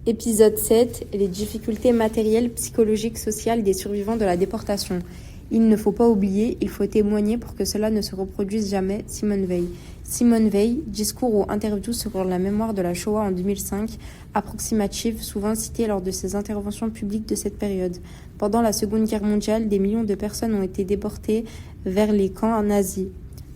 Épisode 7. Les difficultés matérielles, psychologiques, sociales des survivants de la déportation. Il ne faut pas oublier, il faut témoigner pour que cela ne se reproduise jamais. Simone Veil. Simone Veil, discours ou interview sur la mémoire de la Shoah en 2005, approximative, souvent citée lors de ses interventions publiques de cette période. Pendant la Seconde Guerre mondiale, des millions de personnes ont été déportées vers les camps nazis.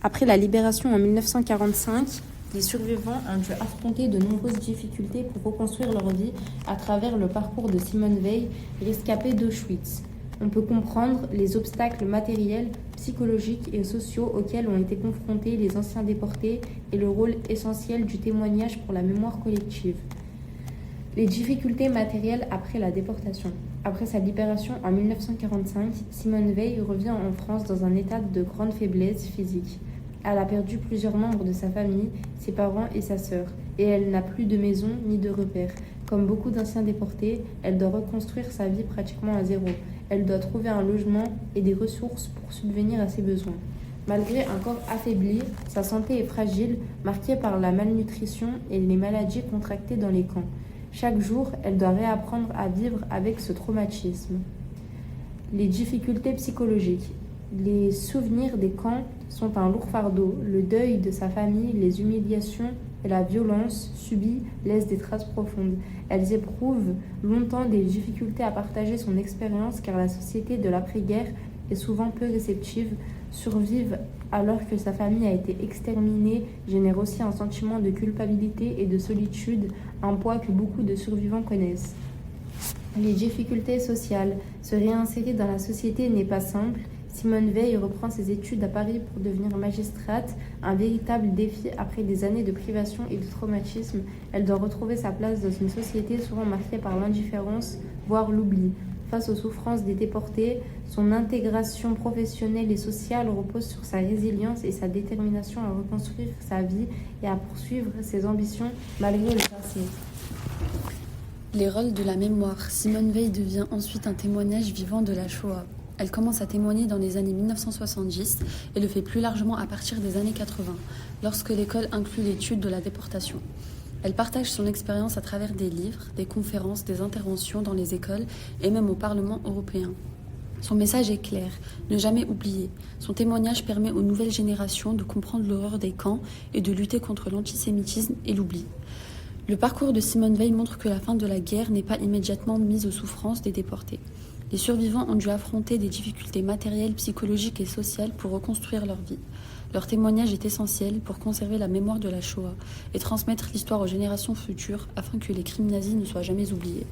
Après la libération en 1945, les survivants ont dû affronter de nombreuses difficultés pour reconstruire leur vie à travers le parcours de Simone Veil, rescapée d'Auschwitz. On peut comprendre les obstacles matériels, psychologiques et sociaux auxquels ont été confrontés les anciens déportés et le rôle essentiel du témoignage pour la mémoire collective. Les difficultés matérielles après la déportation. Après sa libération en 1945, Simone Veil revient en France dans un état de grande faiblesse physique. Elle a perdu plusieurs membres de sa famille, ses parents et sa sœur, et elle n'a plus de maison ni de repères. Comme beaucoup d'anciens déportés, elle doit reconstruire sa vie pratiquement à zéro. Elle doit trouver un logement et des ressources pour subvenir à ses besoins. Malgré un corps affaibli, sa santé est fragile, marquée par la malnutrition et les maladies contractées dans les camps. Chaque jour, elle doit réapprendre à vivre avec ce traumatisme. Les difficultés psychologiques. Les souvenirs des camps sont un lourd fardeau. Le deuil de sa famille, les humiliations et la violence subie laissent des traces profondes. Elles éprouvent longtemps des difficultés à partager son expérience car la société de l'après-guerre est souvent peu réceptive. Survivre alors que sa famille a été exterminée génère aussi un sentiment de culpabilité et de solitude, un poids que beaucoup de survivants connaissent. Les difficultés sociales. Se réinsérer dans la société n'est pas simple. Simone Veil reprend ses études à Paris pour devenir magistrate, un véritable défi après des années de privation et de traumatisme. Elle doit retrouver sa place dans une société souvent marquée par l'indifférence, voire l'oubli. Face aux souffrances des déportés, son intégration professionnelle et sociale repose sur sa résilience et sa détermination à reconstruire sa vie et à poursuivre ses ambitions malgré le passé. Les rôles de la mémoire. Simone Veil devient ensuite un témoignage vivant de la Shoah. Elle commence à témoigner dans les années 1970 et le fait plus largement à partir des années 80, lorsque l'école inclut l'étude de la déportation. Elle partage son expérience à travers des livres, des conférences, des interventions dans les écoles et même au Parlement européen. Son message est clair, ne jamais oublier. Son témoignage permet aux nouvelles générations de comprendre l'horreur des camps et de lutter contre l'antisémitisme et l'oubli. Le parcours de Simone Veil montre que la fin de la guerre n'est pas immédiatement mise aux souffrances des déportés. Les survivants ont dû affronter des difficultés matérielles, psychologiques et sociales pour reconstruire leur vie. Leur témoignage est essentiel pour conserver la mémoire de la Shoah et transmettre l'histoire aux générations futures afin que les crimes nazis ne soient jamais oubliés.